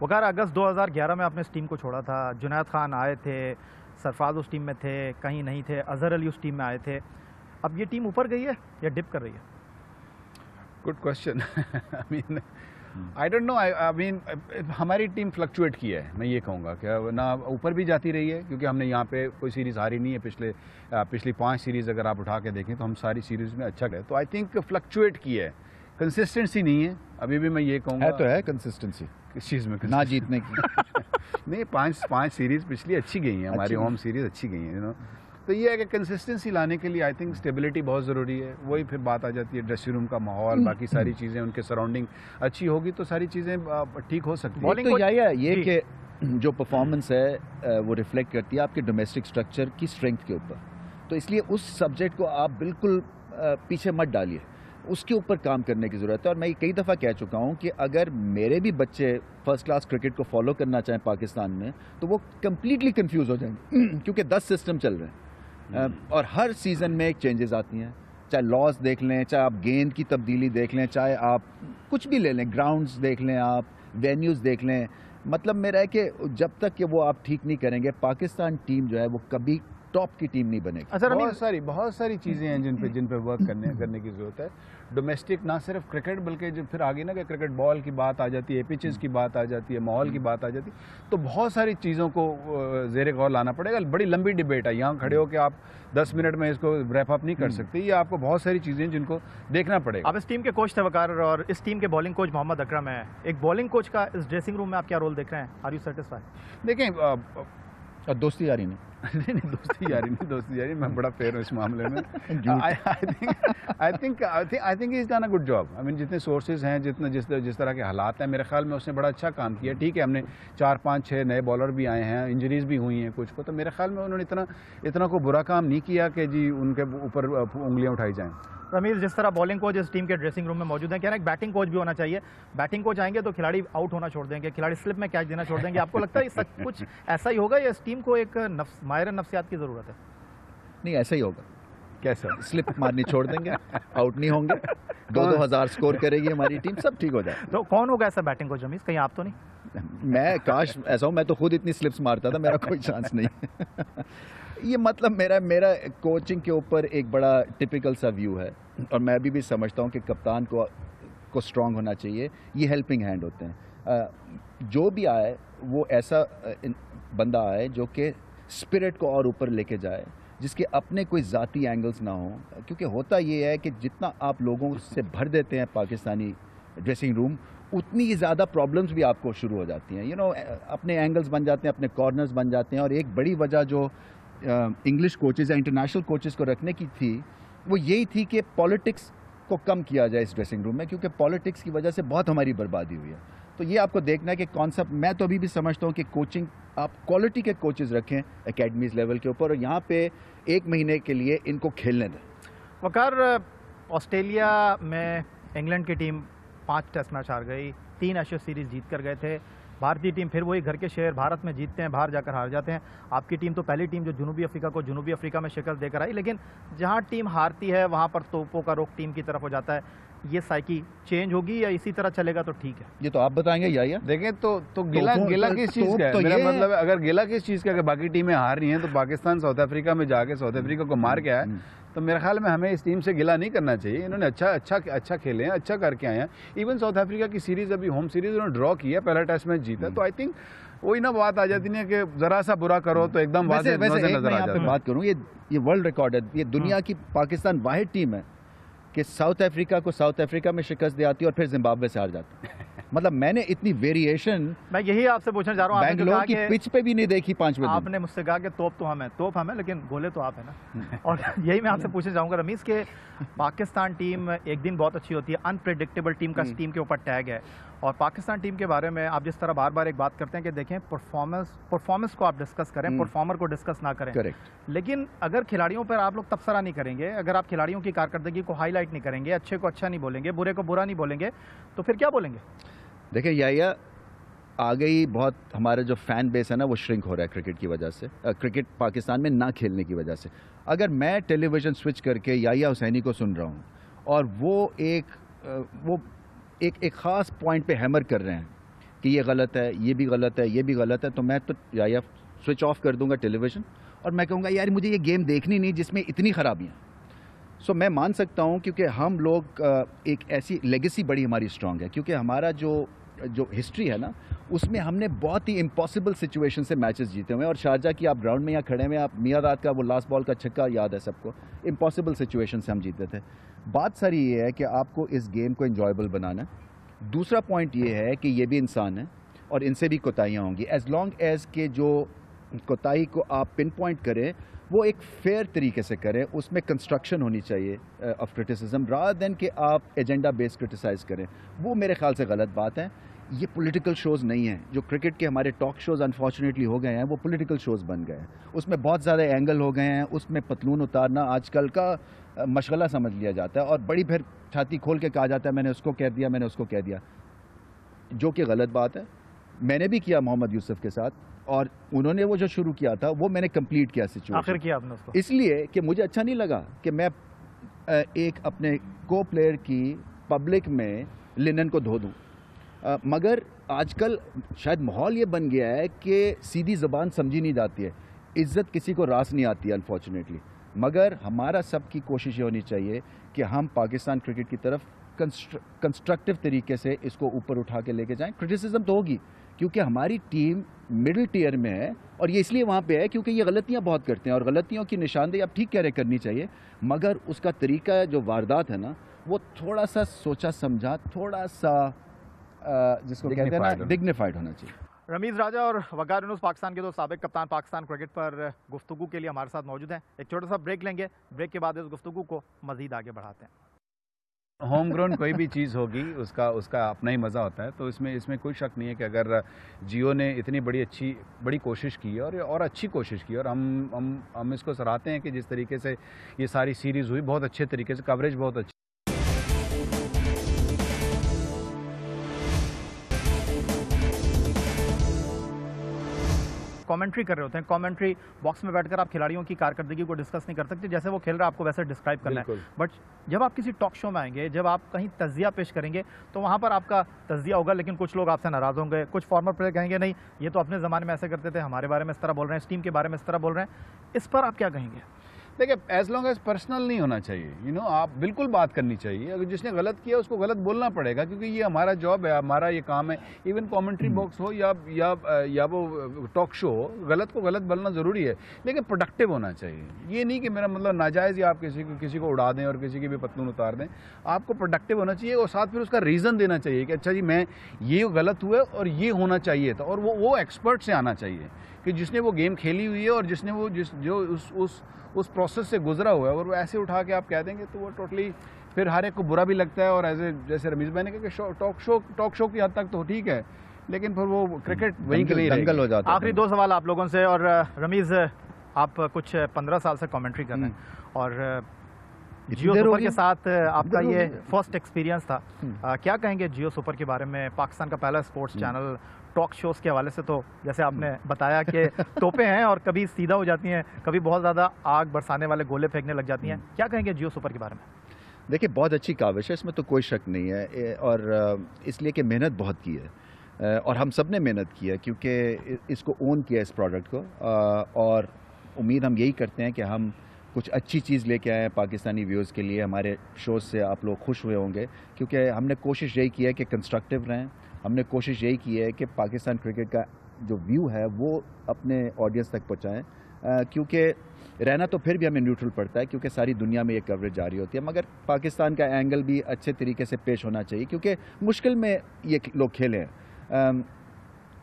वकार अगस्त 2011 में आपने इस टीम को छोड़ा था, जुनैद खान आए थे, सरफराज उस टीम में थे, कहीं नहीं थे, अजहर अली उस टीम में आए थे। अब ये टीम ऊपर गई है या डिप कर रही है? Good question. I don't know. I mean हमारी टीम फ्लक्चुएट की है, मैं ये कहूँगा कि ना ऊपर भी जाती रही है, क्योंकि हमने यहाँ पे कोई सीरीज़ हारी नहीं है। पिछली 5 सीरीज़ अगर आप उठा के देखें तो हम सारी सीरीज़ में अच्छा गए। तो आई थिंक फ्लक्चुएट की है, कंसिस्टेंसी नहीं है। अभी भी मैं ये कहूँगा है तो है कंसिस्टेंसी किस चीज़ में ना जीतने की। नहीं, 5 सीरीज़ पिछली अच्छी गई हैं, हमारी होम सीरीज़ अच्छी गई हैं, यू नो। तो ये है कि कंसिस्टेंसी लाने के लिए आई थिंक स्टेबिलिटी बहुत ज़रूरी है। वही फिर बात आ जाती है ड्रेसिंग रूम का माहौल, बाकी सारी चीज़ें, उनके सराउंडिंग अच्छी होगी तो सारी चीज़ें ठीक हो सकती हैं। तो ये कि जो परफॉर्मेंस है वो रिफ्लेक्ट करती है आपके डोमेस्टिक स्ट्रक्चर की स्ट्रेंथ के ऊपर। तो इसलिए उस सब्जेक्ट को आप बिल्कुल पीछे मत डालिए, उसके ऊपर काम करने की ज़रूरत है। और मैं ये कई दफ़ा कह चुका हूँ कि अगर मेरे भी बच्चे फर्स्ट क्लास क्रिकेट को फॉलो करना चाहें पाकिस्तान में, तो वो कम्प्लीटली कंफ्यूज हो जाएंगे क्योंकि 10 सिस्टम चल रहे हैं और हर सीज़न में एक चेंजेस आती हैं। चाहे लॉज देख लें, चाहे आप गेंद की तब्दीली देख लें, चाहे आप कुछ भी ले लें, ग्राउंड्स देख लें, आप वेन्यूज़ देख लें। मतलब मेरा है कि जब तक कि वो आप ठीक नहीं करेंगे, पाकिस्तान टीम जो है वो कभी टॉप की टीम नहीं बनेगी। अच्छा, बहुत सारी चीज़ें हैं जिन पे वर्क करने की ज़रूरत है। डोमेस्टिक ना सिर्फ क्रिकेट, बल्कि जब फिर आगे ना कि क्रिकेट बॉल की बात आ जाती है, पिचेस की बात आ जाती है, माहौल की बात आ जाती है, तो बहुत सारी चीज़ों को ज़ेरे गौर लाना पड़ेगा। बड़ी लंबी डिबेट है, यहाँ खड़े हो कि आप 10 मिनट में इसको रैप अप नहीं कर सकते। ये आपको बहुत सारी चीज़ें जिनको देखना पड़ेगा। आप इस टीम के कोच थे वकार, और इस टीम के बॉलिंग कोच मोहम्मद अकरम है। एक बॉलिंग कोच का इस ड्रेसिंग रूम में आप क्या रोल देख रहे हैं? Are you satisfied? देखें, दोस्ती यारी नहीं नहीं, दोस्ती यारी मैं बड़ा फेयर हूँ इस मामले में। I think is done a good job. I mean जितने सोर्सेज हैं, जिस तरह के हालात हैं, मेरे ख्याल में उसने बड़ा अच्छा काम किया। ठीक है, हमने 4, 5, 6 नए बॉलर भी आए हैं, इंजरीज भी हुई हैं कुछ को, तो मेरे ख्याल में उन्होंने इतना कोई बुरा काम नहीं किया कि जी उनके ऊपर उंगलियाँ उठाई जाएँ। रमीज, जिस तरह बॉलिंग कोच इस टीम के ड्रेसिंग रूम में मौजूद है, कह रहे हैं एक बैटिंग कोच भी होना चाहिए। बैटिंग कोच आएंगे तो खिलाड़ी आउट होना छोड़ देंगे, खिलाड़ी स्लिप में कैच देना छोड़ देंगे। आपको लगता है सच कुछ ऐसा ही होगा या इस टीम को एक माहिर नफ्सियात की ज़रूरत है? नहीं, ऐसा ही होगा। कैसा? स्लिप मारनी छोड़ देंगे, आउट नहीं होंगे, 2-2 स्कोर करेगी हमारी टीम, सब ठीक हो जाए। तो कौन होगा ऐसा बैटिंग कोच रमीज? कहीं आप तो नहीं? मैं काश ऐसा हूँ, मैं तो खुद इतनी स्लिप्स मारता था, मेरा कोई चांस नहीं। ये मतलब मेरा कोचिंग के ऊपर एक बड़ा टिपिकल सा व्यू है, और मैं अभी भी समझता हूँ कि कप्तान को स्ट्रांग होना चाहिए। ये हेल्पिंग हैंड होते हैं। जो भी आए वो ऐसा बंदा आए जो कि स्पिरिट को और ऊपर लेके जाए, जिसके अपने कोई ज़ाती एंगल्स ना हो। क्योंकि होता ये है कि जितना आप लोगों से भर देते हैं पाकिस्तानी ड्रेसिंग रूम, उतनी ही ज़्यादा प्रॉब्लम्स भी आपको शुरू हो जाती हैं। अपने एंगल्स बन जाते हैं, अपने कॉर्नर्स बन जाते हैं। और एक बड़ी वजह जो इंग्लिश कोचेज़ या इंटरनेशनल कोचेज़ को रखने की थी, वो यही थी कि पॉलिटिक्स को कम किया जाए इस ड्रेसिंग रूम में, क्योंकि पॉलिटिक्स की वजह से बहुत हमारी बर्बादी हुई है। तो ये आपको देखना है कि कॉन्सेप्ट, मैं तो अभी भी समझता हूँ कि कोचिंग आप क्वालिटी के कोचेज़ रखें एकेडमीज़ लेवल के ऊपर, और यहाँ पे 1 महीने के लिए इनको खेलने दें। वकार, ऑस्ट्रेलिया में इंग्लैंड की टीम 5 टेस्ट मैच हार गई, 3 एशेज सीरीज जीत कर गए थे। भारतीय टीम फिर वही घर के शहर भारत में जीतते हैं, बाहर जाकर हार जाते हैं। आपकी टीम तो पहली टीम जो जनूबी अफ्रीका को जनूबी अफ्रीका में शिकस्त देकर आई, लेकिन जहां टीम हारती है वहां पर तोपों का रुख टीम की तरफ हो जाता है। ये साइकी चेंज होगी या इसी तरह चलेगा तो ठीक है? ये तो आप बताएंगे या देखें तो गिला किस चीज़ का है? मेरा मतलब है, अगर गिला किस चीज़ का, अगर बाकी टीमें हार रही हैं तो पाकिस्तान साउथ अफ्रीका में जाके साउथ अफ्रीका को मार के आया, तो मेरे ख्याल में हमें इस टीम से गिला नहीं करना चाहिए। इन्होंने अच्छा खेले हैं, अच्छा करके आए हैं। इवन साउथ अफ्रीका की सीरीज़, अभी होम सीरीज़ उन्होंने ड्रॉ की है, पहला टेस्ट मैच जीता। तो आई थिंक वही ना बात आ जाती है कि ज़रा सा बुरा करो तो एकदम वाज़ेह नजर आ जाता है। बात करूँ, ये वर्ल्ड रिकॉर्ड है, ये दुनिया की पाकिस्तान वाहिद टीम है कि साउथ अफ्रीका को साउथ अफ्रीका में शिकस्त दे आती है और फिर जिम्बाब्वे से हार जाती है। मतलब मैंने इतनी वेरिएशन, मैं यही आपसे पूछना चाह रहा हूँ, बैंगलोर की पिच पे भी नहीं देखी 5वें दिन। आपने मुझसे कहा कि तोप हम है लेकिन गोले तो आप है ना। और यही मैं आपसे पूछना चाहूँगा रमीज के पाकिस्तान टीम एक दिन बहुत अच्छी होती है, अनप्रेडिक्टेबल टीम का टीम के ऊपर टैग है। और पाकिस्तान टीम के बारे में आप जिस तरह बार बार एक बात करते हैं कि देखें परफॉर्मेंस को आप डिस्कस करें, परफॉर्मर को डिस्कस ना करें। करेक्ट। लेकिन अगर खिलाड़ियों पर आप लोग तबसरा नहीं करेंगे, अगर आप खिलाड़ियों की कारकर्दगी को हाईलाइट नहीं करेंगे, अच्छे को अच्छा नहीं बोलेंगे, बुरे को बुरा नहीं बोलेंगे, तो फिर क्या बोलेंगे? देखिए याया, आ गई बहुत, हमारा जो फ़ैन बेस है ना वो श्रिंक हो रहा है क्रिकेट की वजह से, क्रिकेट पाकिस्तान में ना खेलने की वजह से। अगर मैं टेलीविज़न स्विच करके याया हुसैनी को सुन रहा हूँ और वो एक ख़ास पॉइंट पे हैमर कर रहे हैं कि ये गलत है, ये भी गलत है, ये भी गलत है, तो मैं तो या स्विच ऑफ कर दूंगा टेलीविज़न और मैं कहूँगा यार मुझे ये गेम देखनी नहीं जिसमें इतनी खराबियाँ। सो मैं मान सकता हूँ क्योंकि हम लोग एक ऐसी लेगेसी बड़ी हमारी स्ट्रांग है, क्योंकि हमारा जो हिस्ट्री है ना, उसमें हमने बहुत ही इम्पॉसिबल सिचुएशन से मैचेस जीते हुए हैं। और शारजा की आप ग्राउंड में यहाँ खड़े हुए, आप मियादाद का वो लास्ट बॉल का छक्का याद है सबको, इम्पॉसिबल सिचुएशन से हम जीते थे। बात सारी ये है कि आपको इस गेम को एंजॉयबल बनाना है। दूसरा पॉइंट ये है कि ये भी इंसान है और इनसे भी कोताहियाँ होंगी। एज लॉन्ग एज के जो कोताही को आप पिन पॉइंट करें वो एक फेयर तरीके से करें, उसमें कंस्ट्रक्शन होनी चाहिए ऑफ क्रिटिसिज्म, रादर देन कि आप एजेंडा बेस्ड क्रिटिसाइज़ करें। वो मेरे ख्याल से गलत बात है। ये पॉलिटिकल शोज़ नहीं हैं। जो क्रिकेट के हमारे टॉक शोज़ अनफॉर्चुनेटली हो गए हैं वो पॉलिटिकल शोज़ बन गए हैं। उसमें बहुत ज़्यादा एंगल हो गए हैं, उसमें पतलून उतारना आजकल का मशगला समझ लिया जाता है और बड़ी फिर छाती खोल के कहा जाता है मैंने उसको कह दिया, मैंने उसको कह दिया, जो कि गलत बात है। मैंने भी किया मोहम्मद यूसुफ के साथ, और उन्होंने वो जो शुरू किया था वो मैंने कंप्लीट किया सिचुएशन। आखिर किया आपने उसको इसलिए कि मुझे अच्छा नहीं लगा कि मैं एक अपने को प्लेयर की पब्लिक में लिनन को धो दूं। मगर आजकल शायद माहौल ये बन गया है कि सीधी ज़बान समझी नहीं जाती है, इज़्ज़त किसी को रास नहीं आती है अनफॉर्चुनेटली। मगर हमारा सब की कोशिश ये होनी चाहिए कि हम पाकिस्तान क्रिकेट की तरफ कंस्ट्रक्टिव तरीके से इसको ऊपर उठा के लेके जाएं। क्रिटिसिज्म तो होगी क्योंकि हमारी टीम मिडिल टियर में है, और ये इसलिए वहाँ पे है क्योंकि ये गलतियाँ बहुत करते हैं, और गलतियों की निशानदेही आप ठीक कह रहे करनी चाहिए, मगर उसका तरीका जो वारदात है ना वो थोड़ा सा सोचा समझा, थोड़ा सा जिसको कहते हैं ना डिग्निफाइड होना चाहिए। रमीज़ राजा और वकार यूनुस पाकिस्तान के दो साबिक कप्तान पाकिस्तान क्रिकेट पर गुफ्तगू के लिए हमारे साथ मौजूद हैं। एक छोटा सा ब्रेक लेंगे, ब्रेक के बाद इस गुफ्तगू को मज़ीद आगे बढ़ाते हैं। होम ग्राउंड कोई भी चीज़ होगी उसका अपना ही मज़ा होता है, तो इसमें कोई शक नहीं है कि अगर जियो ने इतनी बड़ी कोशिश की है और अच्छी कोशिश की है, और हम इसको सराहते हैं कि जिस तरीके से ये सारी सीरीज़ हुई, बहुत अच्छे तरीके से कवरेज बहुत अच्छी। कमेंट्री कर रहे होते हैं, कमेंट्री बॉक्स में बैठकर आप खिलाड़ियों की कारकर्दगी को डिस्कस नहीं कर सकते, जैसे वो खेल रहा है आपको वैसे डिस्क्राइब करना है। बट जब आप किसी टॉक शो में आएंगे, जब आप कहीं तज्जिया पेश करेंगे, तो वहाँ पर आपका तज्जिया होगा, लेकिन कुछ लोग आपसे नाराज़ होंगे, कुछ फॉर्मर प्लेयर कहेंगे नहीं ये तो अपने ज़माने में ऐसे करते थे, हमारे बारे में इस तरह बोल रहे हैं, इस टीम के बारे में इस तरह बोल रहे हैं। इस पर आप क्या कहेंगे? देखिए, एज लॉन्ग एज पर्सनल नहीं होना चाहिए, आप बिल्कुल बात करनी चाहिए। अगर जिसने गलत किया उसको गलत बोलना पड़ेगा, क्योंकि ये हमारा जॉब है, हमारा ये काम है। इवन कमेंट्री बॉक्स हो या वो टॉक शो हो, गलत को गलत बोलना ज़रूरी है, लेकिन प्रोडक्टिव होना चाहिए। ये नहीं कि मेरा मतलब नाजायज़ ही आप किसी को उड़ा दें और किसी की भी पतलून उतार दें। आपको प्रोडक्टिव होना चाहिए और साथ फिर उसका रीज़न देना चाहिए कि अच्छा जी मैं ये गलत हुआ और ये होना चाहिए था, और वो एक्सपर्ट से आना चाहिए कि जिसने वो गेम खेली हुई है और जिसने वो जो उस प्रोसेस से गुजरा हुआ है। और वो ऐसे उठा के आप कह देंगे तो वो टोटली फिर हर एक को बुरा भी लगता है। और जैसे रमीज़ भाई ने कहा कि टॉक शो की हद तक तो ठीक है, लेकिन फिर वो क्रिकेट वहीं के लिए दंगल हो जाता है। आखिरी दो सवाल आप लोगों से। और रमीज़, आप कुछ 15 साल से कमेंट्री कर रहे हैं और जियो सुपर के साथ आपका ये फर्स्ट एक्सपीरियंस था, क्या कहेंगे जियो सुपर के बारे में? पाकिस्तान का पहला स्पोर्ट्स चैनल, टॉक शोज़ के हवाले से तो जैसे आपने बताया कि तोपें हैं और कभी सीधा हो जाती हैं, कभी बहुत ज़्यादा आग बरसाने वाले गोले फेंकने लग जाती हैं। क्या कहेंगे जियो सुपर के बारे में? देखिए, बहुत अच्छी काविश है, इसमें तो कोई शक नहीं है, और इसलिए कि मेहनत बहुत की है और हम सब ने मेहनत की है, क्योंकि इसको ओन किया इस प्रोडक्ट को, और उम्मीद हम यही करते हैं कि हम कुछ अच्छी चीज़ लेके आए हैं पाकिस्तानी व्यूज़ के लिए। हमारे शोज़ से आप लोग खुश हुए होंगे, क्योंकि हमने कोशिश यही की है कि कंस्ट्रक्टिव रहें। हमने कोशिश यही की है कि पाकिस्तान क्रिकेट का जो व्यू है वो अपने ऑडियंस तक पहुँचाएँ, क्योंकि रहना तो फिर भी हमें न्यूट्रल पड़ता है, क्योंकि सारी दुनिया में ये कवरेज जारी होती है, मगर पाकिस्तान का एंगल भी अच्छे तरीके से पेश होना चाहिए, क्योंकि मुश्किल में ये लोग खेले हैं।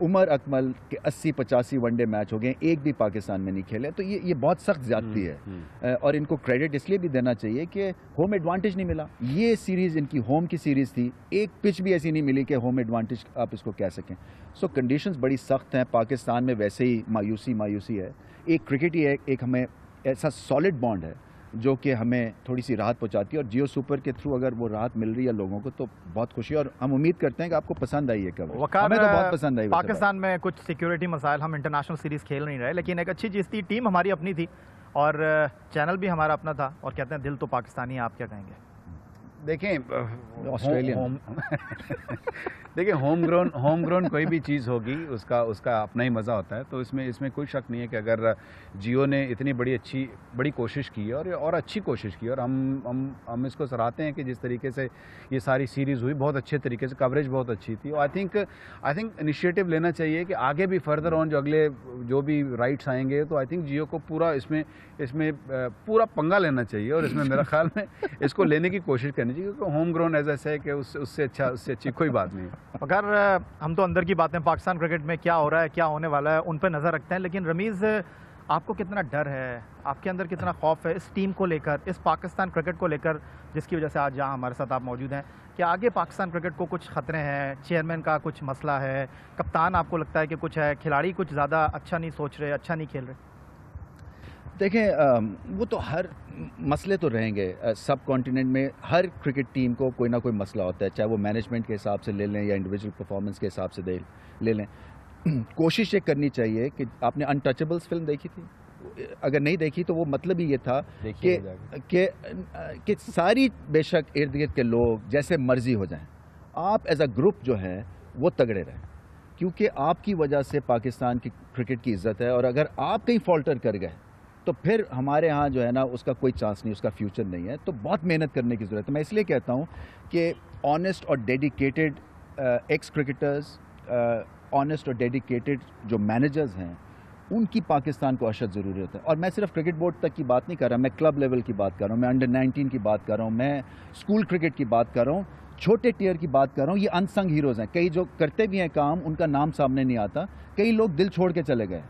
उमर अकमल के 80-85 वनडे मैच हो गए, एक भी पाकिस्तान में नहीं खेले, तो ये बहुत सख्त ज़्यादती है। और इनको क्रेडिट इसलिए भी देना चाहिए कि होम एडवांटेज नहीं मिला। ये सीरीज़ इनकी होम की सीरीज़ थी, एक पिच भी ऐसी नहीं मिली कि होम एडवांटेज आप इसको कह सकें। सो कंडीशंस बड़ी सख्त हैं पाकिस्तान में, वैसे ही मायूसी है। एक क्रिकेट ही एक हमें ऐसा सॉलिड बॉन्ड है जो कि हमें थोड़ी सी राहत पहुंचाती है, और जियो सुपर के थ्रू अगर वो राहत मिल रही है लोगों को तो बहुत खुशी है, और हम उम्मीद करते हैं कि आपको पसंद आई है कवरेज। हमें तो बहुत पसंद आई। पाकिस्तान में कुछ सिक्योरिटी मसाइल, हम इंटरनेशनल सीरीज़ खेल नहीं रहे, लेकिन एक अच्छी चीज़ थी, टीम हमारी अपनी थी और चैनल भी हमारा अपना था, और कहते हैं दिल तो पाकिस्तानी है। आप क्या कहेंगे? देखें, ऑस्ट्रेलियन देखिए होम ग्रोन कोई भी चीज़ होगी उसका अपना ही मज़ा होता है। तो इसमें कोई शक नहीं है कि अगर जियो ने इतनी बड़ी कोशिश की है और अच्छी कोशिश की है, और हम इसको सराहते हैं कि जिस तरीके से ये सारी सीरीज़ हुई, बहुत अच्छे तरीके से, कवरेज बहुत अच्छी थी। और आई थिंक इनिशिएटिव लेना चाहिए कि आगे भी फर्दर ऑन जो भी राइट्स आएंगे, तो आई थिंक जियो को पूरा इसमें पूरा पंगा लेना चाहिए, और इसमें मेरा ख्याल में इसको लेने की कोशिश करनी चाहिए, क्योंकि होम ग्रोन ऐसा है कि उससे अच्छी कोई बात नहीं है। अगर हम तो अंदर की बातें पाकिस्तान क्रिकेट में क्या हो रहा है, क्या होने वाला है, उन पर नज़र रखते हैं, लेकिन रमीज़ आपको कितना डर है, आपके अंदर कितना खौफ है इस टीम को लेकर, इस पाकिस्तान क्रिकेट को लेकर, जिसकी वजह से आज यहाँ हमारे साथ आप मौजूद हैं? कि आगे पाकिस्तान क्रिकेट को कुछ खतरे हैं, चेयरमैन का कुछ मसला है, कप्तान आपको लगता है कि कुछ है, खिलाड़ी कुछ ज़्यादा अच्छा नहीं सोच रहे, अच्छा नहीं खेल रहे? देखें, वो तो हर मसले तो रहेंगे सब कॉन्टिनेंट में। हर क्रिकेट टीम को कोई ना कोई मसला होता है, चाहे वो मैनेजमेंट के हिसाब से ले लें या इंडिविजुअल परफॉर्मेंस के हिसाब से ले लें। कोशिश ये करनी चाहिए कि आपने अनटचेबल्स फिल्म देखी थी? अगर नहीं देखी तो वो मतलब ही ये था कि सारी बेशक इर्द गिर्द के लोग जैसे मर्जी हो जाएं, आप एज अ ग्रुप जो है वो तगड़े रहें, क्योंकि आपकी वजह से पाकिस्तान की क्रिकेट की इज्जत है। और अगर आप कहीं फॉल्टर कर गए तो फिर हमारे यहाँ जो है ना उसका कोई चांस नहीं, उसका फ्यूचर नहीं है। तो बहुत मेहनत करने की ज़रूरत है। मैं इसलिए कहता हूँ कि ऑनेस्ट और डेडिकेटेड एक्स क्रिकेटर्स, ऑनेस्ट और डेडिकेटेड जो मैनेजर्स हैं, उनकी पाकिस्तान को अशद ज़रूरत है। और मैं सिर्फ क्रिकेट बोर्ड तक की बात नहीं कर रहा, मैं क्लब लेवल की बात कर रहा हूँ, मैं अंडर 19 की बात कर रहा हूँ, मैं स्कूल क्रिकेट की बात कर रहा हूँ, छोटे टियर की बात कर रहा हूँ। ये अनसंग हीरोज़ हैं। कई जो करते भी हैं काम, उनका नाम सामने नहीं आता। कई लोग दिल छोड़ के चले गए,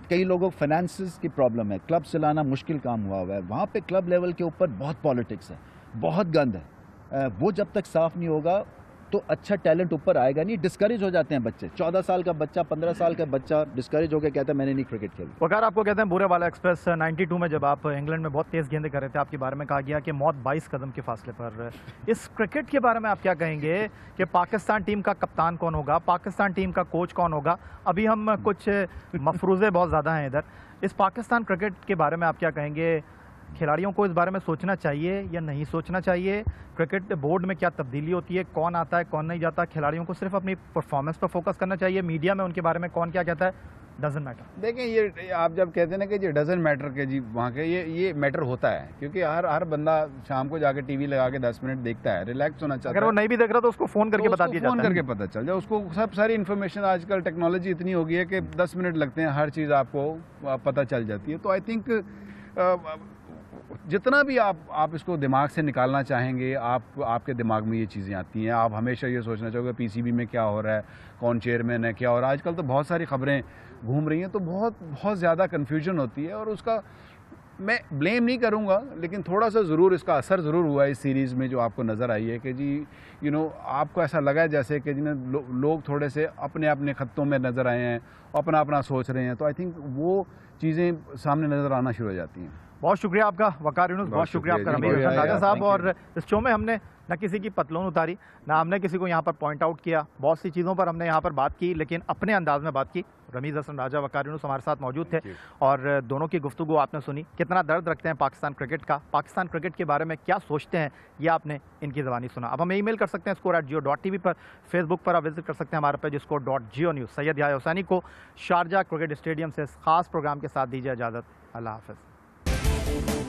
कई लोगों को फाइनेंसिस की प्रॉब्लम है, क्लब चलाना मुश्किल काम हुआ है। वहाँ पे क्लब लेवल के ऊपर बहुत पॉलिटिक्स है, बहुत गंद है। वो जब तक साफ़ नहीं होगा तो अच्छा टैलेंट ऊपर आएगा नहीं। डिस्करेज हो जाते हैं बच्चे, 14 साल का बच्चा, 15 साल का बच्चा डिस्करेज होकर कहता है मैंने नहीं क्रिकेट खेली। वकार आपको कहते हैं बुरे वाला एक्सप्रेस 92 में जब आप इंग्लैंड में बहुत तेज़ गेंदें कर रहे थे, आपके बारे में कहा गया कि मौत 22 कदम के फासले पर। इस क्रिकेट के बारे में आप क्या कहेंगे कि पाकिस्तान टीम का कप्तान कौन होगा, पाकिस्तान टीम का कोच कौन होगा? अभी हम कुछ मफरूज़े बहुत ज़्यादा हैं इधर। इस पाकिस्तान क्रिकेट के बारे में आप क्या कहेंगे? खिलाड़ियों को इस बारे में सोचना चाहिए या नहीं सोचना चाहिए? क्रिकेट बोर्ड में क्या तब्दीली होती है, कौन आता है कौन नहीं जाता? खिलाड़ियों को सिर्फ अपनी परफॉर्मेंस पर फोकस करना चाहिए? मीडिया में उनके बारे में कौन क्या कहता है, डजंट मैटर? देखें, ये आप जब कहते हैं ना कि ये डजंट मैटर के जी, वहाँ के ये मैटर होता है, क्योंकि हर बंदा शाम को जाके टीवी लगा के 10 मिनट देखता है, रिलैक्स होना चाहता है। अगर वो नहीं भी देख रहा तो उसको फ़ोन करके बता दिया जाता है, फ़ोन करके पता चल जाए उसको। सब सारी इन्फॉर्मेशन, आजकल टेक्नोलॉजी इतनी हो गई है कि 10 मिनट लगते हैं, हर चीज़ आपको पता चल जाती है। तो आई थिंक जितना भी आप इसको दिमाग से निकालना चाहेंगे, आपके दिमाग में ये चीज़ें आती हैं। आप हमेशा ये सोचना चाहोगे पीसीबी में क्या हो रहा है, कौन चेयरमैन है, क्या हो रहा है। आजकल तो बहुत सारी खबरें घूम रही हैं, तो बहुत ज़्यादा कन्फ्यूजन होती है। और उसका मैं ब्लेम नहीं करूँगा, लेकिन थोड़ा सा ज़रूर इसका असर ज़रूर हुआ है इस सीरीज़ में, जो आपको नज़र आई है कि जी आपको ऐसा लगा है जैसे कि जिन्हें लोग थोड़े से अपने खत्तों में नज़र आए हैं, अपना सोच रहे हैं। तो आई थिंक वो चीज़ें सामने नज़र आना शुरू हो जाती हैं। बहुत शुक्रिया आपका वकार यूनुस, बहुत शुक्रिया आपका रमीज़ हसन राजा साहब। और इस शो में हमने न किसी की पतलून उतारी, ना हमने किसी को यहाँ पर पॉइंट आउट किया। बहुत सी चीज़ों पर हमने यहाँ पर बात की, लेकिन अपने अंदाज में बात की। रमीज़ हसन राजा, वकार यूनुस हमारे साथ मौजूद थे और दोनों की गुफ्तगू आपने सुनी। कितना दर्द रखते हैं पाकिस्तान क्रिकेट का, पाकिस्तान क्रिकेट के बारे में क्या सोचते हैं, ये आपने इनकी ज़बानी सुना। अब हमें ईमेल कर सकते हैं score@geo.tv पर, फेसबुक पर आप विजिट कर सकते हैं हमारे page score.geo news. Syed Yahya Hussaini को शारजा क्रिकेट स्टेडियम से इस खास प्रोग्राम के साथ दीजिए इजाज़त। अल्लाह हाफ़िज़।